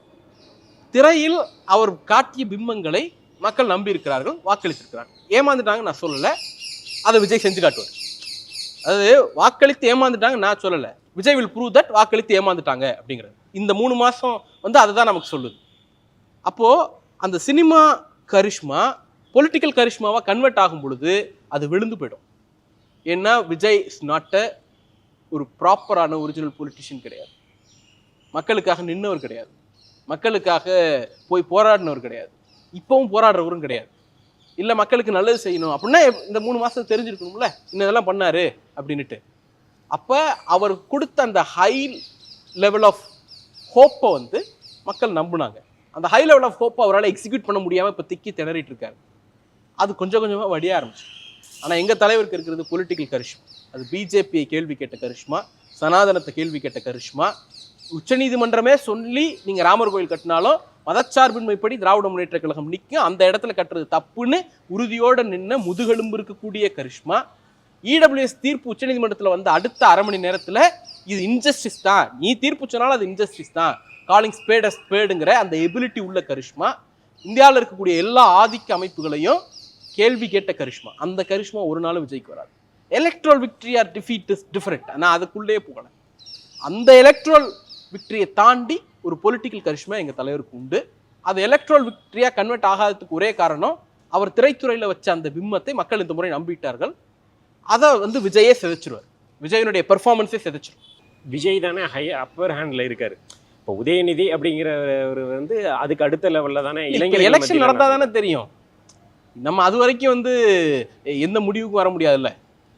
திரையில் அவர் காட்டிய பிம்பங்களை மக்கள் நம்பி இருக்கிறார்கள், வாக்களித்திருக்கிறார்கள். ஏமாந்துட்டாங்க நான் சொல்லலை, அதை விஜய் செஞ்சு காட்டுவார். அதாவது வாக்களித்து ஏமாந்துட்டாங்க நான் சொல்லலை, விஜய் வில் ப்ரூவ் தட் வாக்களித்து ஏமாந்துட்டாங்க அப்படிங்கிறது. இந்த 3 மாசம் வந்து அதை தான் நமக்கு சொல்லுது. அப்போ அந்த சினிமா கரிஷ்மா பொலிட்டிக்கல் கரிஷ்மாவா கன்வெர்ட் ஆகும் பொழுது அது விழுந்து போயிடும். ஏன்னா விஜய் இஸ் நாட் ஒரு ப்ராப்பரான ஒரிஜினல் பொலிட்டிஷியன் கிடையாது, மக்களுக்காக நின்னவர் கிடையாது, மக்களுக்காக போய் போராடினவர் கிடையாது, இப்பவும் போராடுறவரும் கிடையாது. இல்லை மக்களுக்கு நல்லது செய்யணும் அப்படின்னா இந்த 3 மாசம் தெரிஞ்சிருக்கணும்ல இன்னதெல்லாம் பண்ணாரு அப்படின்னுட்டு. அப்போ அவர் கொடுத்த அந்த ஹை லெவல் ஆஃப் ஹோப்பை வந்து மக்கள் நம்பினாங்க. அந்த ஹை லெவல் ஆஃப் ஹோப்பை அவரால் எக்ஸிக்யூட் பண்ண முடியாமல் இப்போ திக்கி திணறிட்டு இருக்காரு. அது கொஞ்சம் கொஞ்சமாக வடிய ஆரம்பிச்சு. ஆனால் எங்கள் தலைவருக்கு இருக்கிறது பொலிட்டிக்கல் கரிஷ்மா. அது பிஜேபியை கேள்வி கேட்ட கரிஷ்மா, சனாதனத்தை கேள்வி கேட்ட கரிஷ்மா. உச்சநீதிமன்றமே சொல்லி நீங்கள் ராமர் கோயில் கட்டினாலும் மதச்சார்பின்மைப்படி திராவிட முன்னேற்ற கழகம் நிற்கும், அந்த இடத்துல கட்டுறது தப்புன்னு உறுதியோடு நின்ன முதுகெலும்பு இருக்கக்கூடிய கரிஷ்மா. இடபிள்யூஎஸ் தீர்ப்பு உச்சநீதிமன்றத்தில் வந்து அடுத்த அரை மணி நேரத்தில் இது இன்ஜஸ்டிஸ் தான், நீ தீர்ப்பு சொன்னாலும் அது இன்ஜஸ்டிஸ் தான், காலிங் ஸ்பேட் அஸ் ஸ்பேடுங்கிற அந்த எபிலிட்டி உள்ள கரிஷ்மா. இந்தியாவில் இருக்கக்கூடிய எல்லா ஆதிக்க அமைப்புகளையும் கேள்வி கேட்ட கரிஷ்மா. அந்த கரிஷ்மா ஒரு நாள் விஜய்க்கு வராது. Electoral victory or defeat is different. ஆனால் அதுக்குள்ளே போகல. அந்த எலக்ட்ரல் விக்டரியை தாண்டி ஒரு பொலிட்டிக்கல் கரிஷ்மா எங்கள் தலைவருக்கு உண்டு. அது எலக்ட்ரல் விக்டரியா கன்வெர்ட் ஆகாததுக்கு ஒரே காரணம் அவர் திரைத்துறையில் வச்ச அந்த பிம்பத்தை மக்கள் இந்த முறை நம்பிட்டார்கள். அதை வந்து விஜயே சிதைச்சிருவார், விஜயனுடைய பெர்ஃபார்மன்ஸே சிதைச்சிரும். விஜய் தானே அப்பர் ஹேண்டில் இருக்காரு. இப்போ உதயநிதி அப்படிங்கிறவர் வந்து அதுக்கு அடுத்த லெவலில் தானே இளைஞர் எலெக்ஷன் நடந்தா தானே தெரியும். நம்ம அது வரைக்கும் வந்து எந்த முடிவுக்கும் வர முடியாதுல்ல.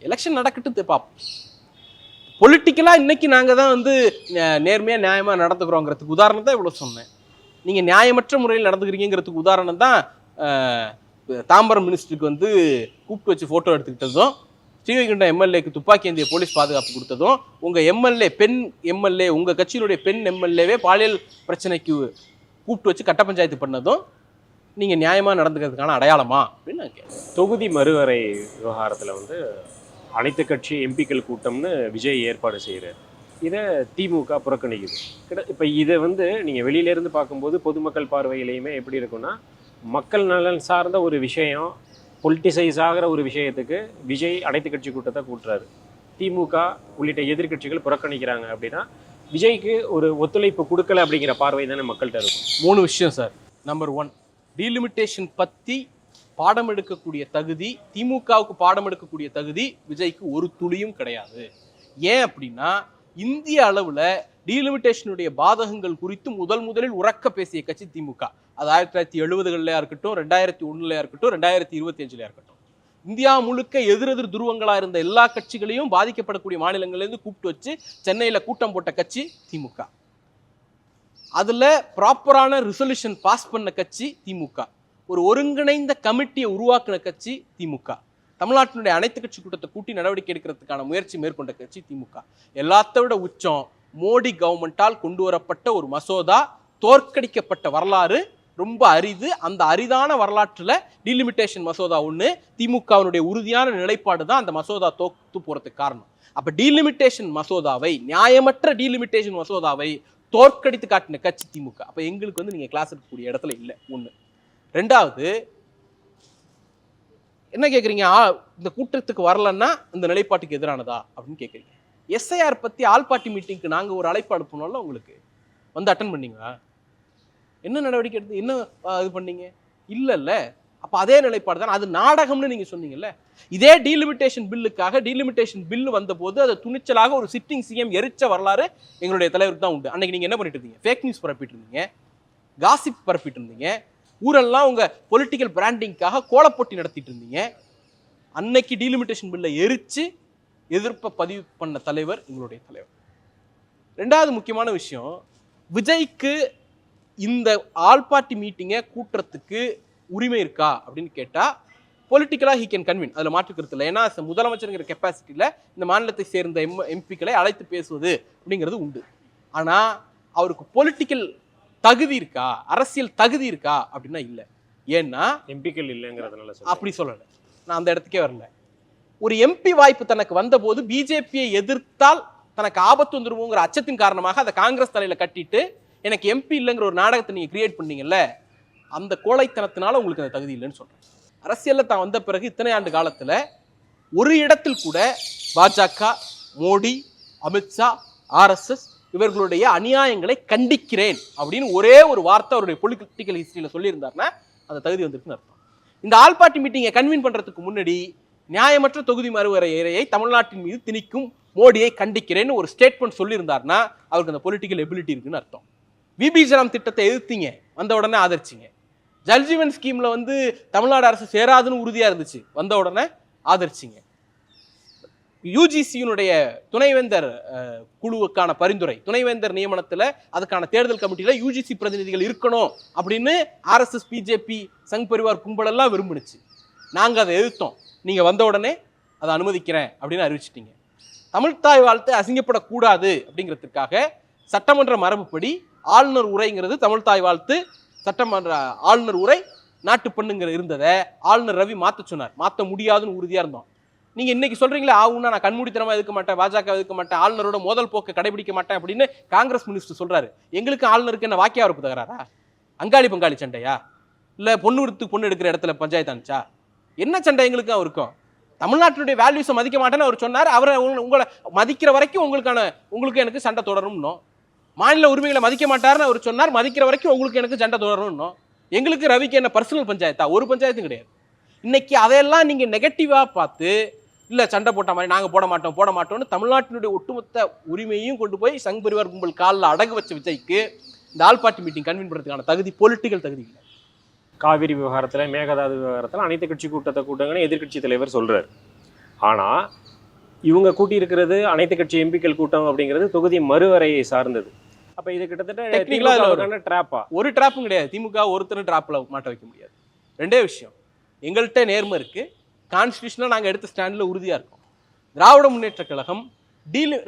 எலெக்ஷன் நடக்கட்டு பார்ப்போம். பொலிட்டிக்கலாக இன்னைக்கு நாங்கள் தான் வந்து நேர்மையாக நியாயமாக நடந்துக்கிறோங்கிறதுக்கு உதாரணம் தான் இவ்வளோ சொன்னேன். நீங்கள் நியாயமற்ற முறையில் நடந்துக்கிறீங்கிறதுக்கு உதாரணம் தான் தாம்பரம் மினிஸ்டருக்கு வந்து கூப்பிட்டு வச்சு ஃபோட்டோ எடுத்துக்கிட்டதும், ஸ்ரீவைகுண்டம் எம்எல்ஏக்கு துப்பாக்கி ஏந்திய போலீஸ் பாதுகாப்பு கொடுத்ததும், உங்கள் எம்எல்ஏ பெண் எம்எல்ஏ உங்கள் கட்சியினுடைய பெண் எம்எல்ஏவே பாலியல் பிரச்சனைக்கு கூப்பிட்டு வச்சு கட்ட பஞ்சாயத்து பண்ணதும் நீங்கள் நியாயமாக நடந்துக்கிறதுக்கான அடையாளமா அப்படின்னு நான் கேட்குறேன். தொகுதி மறுவரை விவகாரத்தில் வந்து அனைத்து கட்சி எம்பிக்கள் கூட்டம்னு விஜய் ஏற்பாடு செய்கிறார். இதை திமுக புறக்கணிக்குது. இப்போ இதை வந்து நீங்கள் வெளியிலேருந்து பார்க்கும்போது பொதுமக்கள் பார்வையிலையுமே எப்படி இருக்குன்னா, மக்கள் நலன் சார்ந்த ஒரு விஷயம் பொலிட்டிசைஸ் ஆகிற ஒரு விஷயத்துக்கு விஜய் அனைத்து கட்சி கூட்டத்தை கூட்டுறாரு, திமுக உள்ளிட்ட எதிர்கட்சிகள் புறக்கணிக்கிறாங்க அப்படின்னா விஜய்க்கு ஒரு ஒத்துழைப்பு கொடுக்கல அப்படிங்கிற பார்வை தானே மக்கள்கிட்ட இருக்கும். 3 விஷயம் சார். நம்பர் 1, டீலிமிட்டேஷன் பற்றி பாடம் எடுக்கக்கூடிய தகுதி, திமுகவுக்கு பாடம் எடுக்கக்கூடிய தகுதி விஜய்க்கு ஒரு துளியும் கிடையாது. ஏன் அப்படின்னா இந்திய அளவில் டீலிமிட்டேஷனுடைய பாதகங்கள் குறித்து முதலில் உறக்க பேசிய கட்சி திமுக. அது 1970களில் இருக்கட்டும், 2001 இருக்கட்டும், 2025 இருக்கட்டும், இந்தியா முழுக்க எதிரெதிர் துருவங்களாக இருந்த எல்லா கட்சிகளையும் பாதிக்கப்படக்கூடிய மாநிலங்கள்லேருந்து கூப்பிட்டு வச்சு சென்னையில் கூட்டம் போட்ட கட்சி திமுக. அதில் ப்ராப்பரான ரிசல்யூஷன் பாஸ் பண்ண கட்சி திமுக. ஒரு ஒருங்கிணைந்த கமிட்டியை உருவாக்கின கட்சி திமுக. தமிழ்நாட்டினுடைய அனைத்து கட்சி கூட்டத்தை கூட்டி நடவடிக்கை எடுக்கிறதுக்கான முயற்சி மேற்கொண்ட கட்சி திமுக. எல்லாத்த விட உச்சம், மோடி கவர்மெண்டால் கொண்டு வரப்பட்ட ஒரு மசோதா தோற்கடிக்கப்பட்ட வரலாறு ரொம்ப அரிது. அந்த அரிதான வரலாற்றில் டீலிமிட்டேஷன் மசோதா ஒன்று. திமுகவினுடைய உறுதியான நிலைப்பாடு தான் அந்த மசோதா தோத்து போகிறதுக்கு காரணம். அப்போ டீலிமிட்டேஷன் மசோதாவை, நியாயமற்ற டீலிமிட்டேஷன் மசோதாவை தோற்கடித்து காட்டின கட்சி திமுக. அப்போ எங்களுக்கு வந்து நீங்கள் கிளாஸ் எடுக்கக்கூடிய இடத்துல இல்லை. 1. 2வது என்ன கேட்குறீங்க, இந்த கூட்டத்துக்கு வரலன்னா இந்த நிலைப்பாட்டுக்கு எதிரானதா அப்படின்னு கேட்குறீங்க. எஸ்ஐஆர் பற்றி ஆல் பார்ட்டி மீட்டிங்க்கு நாங்கள் ஒரு அழைப்பு அனுப்பணும்ல, உங்களுக்கு வந்து அட்டன் பண்ணீங்களா? என்ன நடவடிக்கை எடுத்து என்ன இது பண்ணீங்க? இல்லைல்ல. அப்போ அதே நிலைப்பாடு தான். அது நாடகம்னு நீங்கள் சொன்னீங்கல்ல. இதே டீலிமிட்டேஷன் பில்லுக்காக டீலிமிட்டேஷன் பில்லு வந்தபோது அதை துணிச்சலாக ஒரு சிட்டிங் சிஎம் எரிச்ச வரலாறு எங்களுடைய தலைவருக்கு தான் உண்டு. அன்னைக்கு நீங்கள் என்ன பண்ணிட்டு இருந்தீங்க? ஃபேக் நியூஸ் பரப்பிட்டு இருந்தீங்க, காசிப் பரப்பிட்டு இருந்தீங்க, ஊரெல்லாம் உங்கள் பொலிட்டிக்கல் பிராண்டிங்காக கோலப்போட்டி நடத்திட்டு இருந்தீங்க. அன்னைக்கு டீலிமிட்டேஷன் பில்லை எரிச்சு எதிர்ப்பை பதிவு பண்ண தலைவர் எங்களுடைய தலைவர். 2வது முக்கியமான விஷயம், விஜய்க்கு இந்த ஆல் பார்ட்டி மீட்டிங்கை கூட்டுறதுக்கு உரிமை இருக்கா அப்படின்னு கேட்டால் பொலிட்டிக்கலாக ஹீ கேன் கன்வின், அதில் மாற்றுக்கிறது இல்லை. ஏன்னா முதலமைச்சருங்கிற கெப்பாசிட்டியில் இந்த மாநிலத்தை சேர்ந்த எம்பிக்களை அழைத்து பேசுவது அப்படிங்கிறது உண்டு. ஆனால் அவருக்கு பொலிட்டிக்கல் தகுதி இருக்கா, அரசியல் தகுதி இருக்கா அப்படின்னா இல்லை. ஏன்னா எம்பிக்கள் இல்லைங்கிறதுனால அப்படி சொல்லலை, நான் அந்த இடத்துக்கே வரல. ஒரு எம்பி வாய்ப்பு தனக்கு வந்தபோது பிஜேபியை எதிர்த்தால் தனக்கு ஆபத்து வந்துருவோங்கிற அச்சத்தின் காரணமாக அதை காங்கிரஸ் தலையில் கட்டிட்டு எனக்கு எம்பி இல்லைங்கிற ஒரு நாடகத்தை நீங்கள் கிரியேட் பண்ணீங்கல்ல, அந்த கோழைத்தனத்தினால உங்களுக்கு அந்த தகுதி இல்லைன்னு சொல்கிறேன். அரசியலில் தான் வந்த பிறகு இத்தனை ஆண்டு காலத்தில் ஒரு இடத்தில் கூட பாஜக, மோடி, அமித்ஷா, RSS இவர்களுடைய அநியாயங்களை கண்டிக்கிறேன் அப்படின்னு ஒரே ஒரு வார்த்தை அவருடைய பொலிட்டிக்கல் ஹிஸ்டரியில சொல்லியிருந்தாருன்னா அந்த தகுதி வந்திருக்குன்னு அர்த்தம். இந்த ஆல் பார்ட்டி மீட்டிங்கை கன்வீன் பண்றதுக்கு முன்னாடி நியாயமற்ற தொகுதி மறுவரையறையை தமிழ்நாட்டின் மீது திணிக்கும் மோடியை கண்டிக்கிறேன்னு ஒரு ஸ்டேட்மெண்ட் சொல்லியிருந்தாருன்னா அவருக்கு அந்த பொலிட்டிக்கல் எபிலிட்டி இருக்குன்னு அர்த்தம். விபிஜனம் திட்டத்தை எதிர்த்தீங்க, வந்த உடனே ஆதரிச்சிங்க. ஜல்ஜீவன் ஸ்கீம்ல வந்து தமிழ்நாடு அரசு சேராதுன்னு உறுதியா இருந்துச்சு, வந்த உடனே ஆதரிச்சிங்க. யூஜிசியினுடைய துணைவேந்தர் குழுவுக்கான பரிந்துரை, துணைவேந்தர் நியமனத்துல அதுக்கான தேர்தல் கமிட்டியில யூஜிசி பிரதிநிதிகள் இருக்கணும் அப்படின்னு RSS, பிஜேபி, சங் பரிவார் கும்பல் எல்லாம் விரும்புனுச்சு. நாங்க அதை எதிர்த்தோம். நீங்க வந்த உடனே அதை அனுமதிக்கிறேன் அப்படின்னு அறிவிச்சிட்டீங்க. தமிழ்தாய் வாழ்த்து அசிங்கப்படக்கூடாது அப்படிங்கிறதுக்காக சட்டமன்ற மரபுப்படி ஆளுநர் உரைங்கிறது தமிழ்தாய் வாழ்த்து, சட்டமன்ற ஆளுநர் உரை நாட்டு பண்ணுங்கிற இருந்ததை ஆளுநர் ரவி மாற்ற சொன்னார். மாற்ற முடியாதுன்னு உறுதியா இருந்தோம். நீங்க இன்னைக்கு சொல்றீங்களே ஆகும்னா நான் கண்மூடித்தனமா எதுக்க மாட்டேன், பாஜக எதுக்க மாட்டேன், ஆளுநரோட மோதல் போக்கை கடைபிடிக்க மாட்டேன் அப்படின்னு காங்கிரஸ் மினிஸ்டர் சொல்றாரு. எங்களுக்கு ஆளுநருக்கு என்ன வாக்கிய வரப்பு தகராறா? அங்காளி பங்காளி சண்டையா? இல்ல பொண்ணு எடுக்கிற இடத்துல பஞ்சாயத்து ஆனிச்சா? என்ன சண்டை எங்களுக்கும் இருக்கும்? தமிழ்நாட்டினுடைய வேல்யூஸை மதிக்க மாட்டேன்னு அவர் சொன்னார். அவரை உங்களை மதிக்கிற வரைக்கும் உங்களுக்கு எனக்கு சண்டை தொடரும்னோ, மாநில உரிமைகளை மதிக்க மாட்டாருன்னு அவர் சொன்னார். மதிக்கிற வரைக்கும் உங்களுக்கு எனக்கு சண்டை தொடரும்னோ. எங்களுக்கு ரவிக்கு என்ன பர்சனல் பஞ்சாயத்தா? ஒரு பஞ்சாயத்தும் கிடையாது. இன்னைக்கு அதையெல்லாம் நீங்க நெகட்டிவா பார்த்து இல்ல சண்டை போட்ட மாதிரி நாங்க போட மாட்டோம்னு தமிழ்நாட்டினுடைய ஒட்டுமொத்த உரிமையையும் கொண்டு போய் சங் பரிவார் கும்பல் காலில் அடகு வச்ச விஜய்க்கு இந்த ஆல் பார்ட்டி மீட்டிங் கன்வீன் பண்றதுக்கான தகுதி, பொலிட்டிக்கல் தகுதி இல்லை. காவிரி விவகாரத்தில், மேகதாது விவகாரத்தில் அனைத்து கட்சி கூட்டங்களை எதிர்க்கட்சி தலைவர் சொல்றாரு. ஆனா இவங்க கூட்டியிருக்கிறது அனைத்து கட்சி எம்பிக்கள் கூட்டம் அப்படிங்கிறது தொகுதி மறுவரையை சார்ந்தது. அப்ப இது கிட்டத்தட்ட ட்ராப்பா? ஒரு ட்ராப்பும் கிடையாது. திமுக ஒருத்தர் ட்ராப்ல மாட்ட வைக்க முடியாது. ரெண்டே விஷயம், எங்கள்கிட்ட நேர்மை இருக்கு, கான்ஸ்டியூஷனாக நாங்கள் எடுத்த ஸ்டாண்டில் உறுதியாக இருக்கோம். திராவிட முன்னேற்ற கழகம்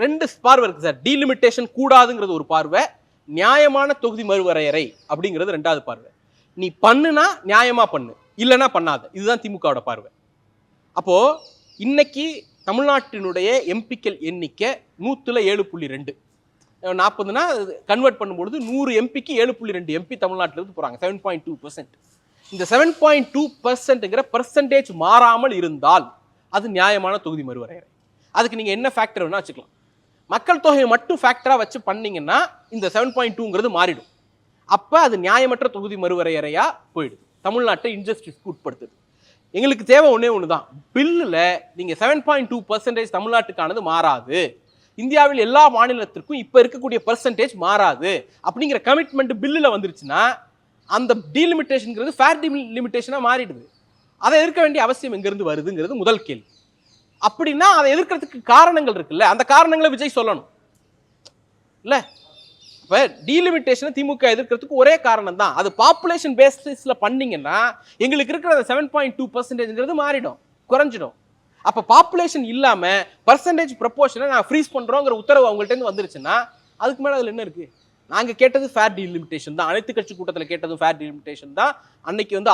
ரெண்டு பார்வை இருக்கு சார். டீலிமிட்டேஷன் கூடாதுங்கிறது ஒரு பார்வை, நியாயமான தொகுதி மறுவரையறை அப்படிங்கிறது ரெண்டாவது பார்வை. நீ பண்ணுனா நியாயமா பண்ணு, இல்லைன்னா பண்ணாத, இதுதான் திமுகவோட பார்வை. அப்போ இன்னைக்கு தமிழ்நாட்டினுடைய எம்பிக்கள் எண்ணிக்கை 100ல் 7.2, 40னா கன்வெர்ட் பண்ணும்பொழுது 100 எம்பிக்கு 7.2 எம்பி தமிழ்நாட்டிலிருந்து போறாங்க, 7.2%. இந்த 7.2%ங்கிற பர்சன்டேஜ் மாறாமல் இருந்தால் அது நியாயமான தொகுதி மறுவரையறை. அதுக்கு நீங்க என்ன ஃபேக்டர் வேணா வச்சுக்கலாம். மக்கள் தொகையை மட்டும் ஃபேக்டரா வச்சு பண்ணீங்கன்னா இந்த 7.2ங்கிறது மாறிடும். அப்ப அது நியாயமற்ற தொகுதி மறுவரையறையா போயிடுது, தமிழ்நாட்டை இன்ஜஸ்டிஸ்க்கு உட்படுத்துது. எங்களுக்கு தேவை ஒண்ணுதான், பில்லுல நீங்க 7.2% தமிழ்நாட்டுக்கானது மாறாது, இந்தியாவில் எல்லா மாநிலத்திற்கும் இப்ப இருக்கக்கூடிய பர்சன்டேஜ் மாறாது அப்படிங்கிற கமிட்மெண்ட் பில்லுல வந்துருச்சுன்னா அந்த டீலிமிட்டேஷன்ங்கிறது ஃபேர் டீலிமிட்டேஷனா மாறிடுது. அதை எதிர்க்க வேண்டிய அவசியம் எங்கிருந்து வருதுங்கிறது முதல் கேள்வி. அப்படின்னா அதை எதிர்க்கிறதுக்கு காரணங்கள் இருக்குல்ல, அந்த காரணங்களை விஜய் சொல்லணும் இல்ல. இப்ப டீலிமிட்டேஷனை திமுக எதிர்க்கிறதுக்கு ஒரே காரணம் தான், அது பாப்புலேஷன் பேசிஸ்ல பண்ணீங்கன்னா எங்களுக்கு இருக்கிற 7.2%ங்கிறது மாறிடும், குறைஞ்சிடும். அப்ப பாப்புலேஷன் இல்லாம பர்சன்டேஜ் ப்ரொபோர்ஷனை நான் ஃப்ரீஸ் பண்றோங்கிற உத்தரவு அவங்கள்ட்ட இருந்து வந்துருச்சுன்னா அதுக்கு மேல அதுல என்ன இருக்கு? நாங்க கேட்டது ஃபேர் டீலிமிட்டேஷன் தான், அனைத்து கட்சி கூட்டத்தில் கேட்டதும் ஃபேர் டீலிமிட்டேஷன் தான், அன்னைக்கு வந்து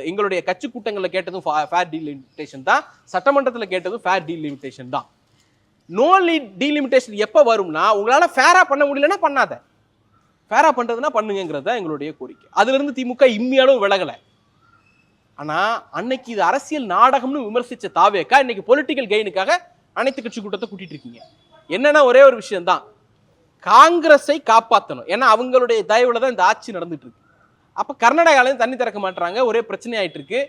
எங்களுடைய கட்சி கூட்டங்களில் கேட்டதும் ஃபேர் டீலிமிட்டேஷன் தான், சட்டமன்றத்தில் கேட்டதும் ஃபேர் டீலிமிட்டேஷன் தான். நோ டீலிமிட்டேஷன் எப்போ வரும்னா உங்களால் ஃபேரா பண்ண முடியலன்னா பண்ணாத, ஃபேரா பண்றதுன்னா பண்ணுங்கிறது தான் எங்களுடைய கோரிக்கை. அதுல இருந்து திமுக இம்மியாலும் விலகலை. ஆனா அன்னைக்கு இது அரசியல் நாடகம்னு விமர்சிச்ச தாவேக்கா இன்னைக்கு பொலிட்டிக்கல் கெயினுக்காக அனைத்து கட்சி கூட்டத்தை கூட்டிட்டு இருக்கீங்க. என்னன்னா ஒரே ஒரு விஷயம் தான், காங்கிரஸை காப்பாற்றணும். ஏன்னா அவங்களுடைய தயவுல தான் இந்த ஆட்சி நடந்துட்டு இருக்கு. அப்ப கர்நாடகாலையும் தண்ணி திறக்க மாட்டாங்க, ஒரே பிரச்சனை ஆயிட்டு இருக்கு.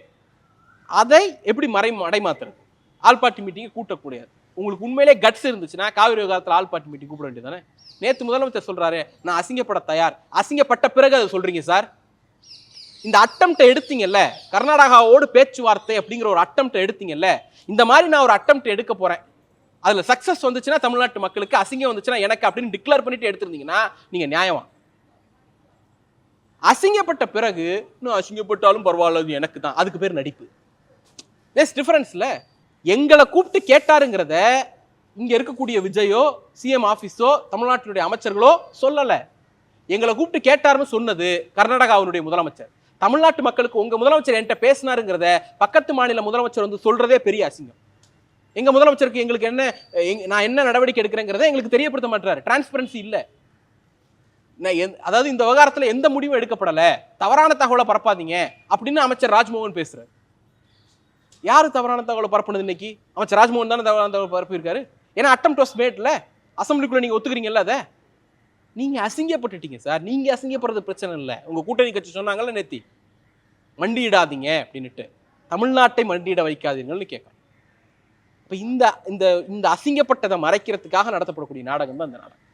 அதை எப்படி மடைமாத்துறது? ஆல் பார்ட்டி மீட்டிங் கூட்டக்கூடாது. உங்களுக்கு உண்மையிலே கட்ஸ் இருந்துச்சுன்னா காவிரி விவகாரத்தில் ஆல் பார்ட்டி மீட்டிங் கூப்பிட வேண்டியதானே? நேற்று முதலமைச்சர் சொல்றாரு நான் அசிங்கப்பட தயார், அசிங்கப்பட்ட பிறகு அதை சொல்றீங்க சார். இந்த அட்டம்ப்டை எடுத்தீங்கல்ல, கர்நாடகாவோடு பேச்சுவார்த்தை அப்படிங்கிற ஒரு அட்டம்ப்டை எடுத்தீங்கல்ல, இந்த மாதிரி நான் ஒரு அட்டம்ப்ட் எடுக்க போறேன், அதுல சக்சஸ் வந்துச்சுன்னா தமிழ்நாட்டு மக்களுக்கு, அசிங்கம் வந்துச்சுன்னா எனக்கு அப்படின்னு டிக்ளேர் பண்ணிட்டு எடுத்திருந்தீங்கன்னா நீங்க நியாயமா? அசிங்கப்பட்ட பிறகு இன்னும் அசிங்கப்பட்டாலும் பரவாயில்ல எனக்கு தான், அதுக்கு பேர் நடிப்பு. டிஃபரன்ஸ்ல எங்களை கூப்பிட்டு கேட்டாருங்கிறத இங்க இருக்கக்கூடிய விஜயோ சிஎம் ஆபீஸோ தமிழ்நாட்டினுடைய அமைச்சர்களோ சொல்லல. எங்களை கூப்பிட்டு கேட்டாருன்னு சொன்னது கர்நாடகாவினுடைய முதலமைச்சர். தமிழ்நாட்டு மக்களுக்கு உங்க முதலமைச்சர் என்கிட்ட பேசினாருங்கிறத பக்கத்து மாநில முதலமைச்சர் வந்து சொல்றதே பெரிய அசிங்கம். எங்க முதலமைச்சருக்கு எங்களுக்கு என்ன, நான் என்ன நடவடிக்கை எடுக்கிறேங்கிறத எங்களுக்கு தெரியப்படுத்த மாட்டாரு. டிரான்ஸ்பரன்சி இல்ல. அதாவது இந்த விவகாரத்துல எந்த முடிவும் எடுக்கப்படல, தவறான தகவலை பரப்பாதீங்க அப்படின்னு அமைச்சர் ராஜ்மோகன் பேசுறாரு. யாரு தவறான தகவலை பரப்புனது இன்னைக்கு? அமைச்சர் ராஜ்மோகன் தானே தவறான தகவல் பரப்பியிருக்காரு. ஏன்னா அட்டெம்ப்ட் வாஸ் மேட்ல, அசம்பிளிக்குள்ள நீங்க ஒத்துக்கிறீங்கல்ல, அதை நீங்க அசிங்கப்பட்டுட்டீங்க சார். நீங்க அசிங்கப்படுறது பிரச்சனை இல்லை. உங்க கூட்டணி கட்சி சொன்னாங்கல்ல நேத்தி, மண்டியிடாதீங்க அப்படின்னுட்டு, தமிழ்நாட்டை மண்டியிட வைக்காதீங்கன்னு கேட்கணும். இப்போ இந்த இந்த இந்த அசிங்கப்பட்டதை மறைக்கிறதுக்காக நடத்தப்படக்கூடிய நாடகம் தான் இந்த நாடகம்.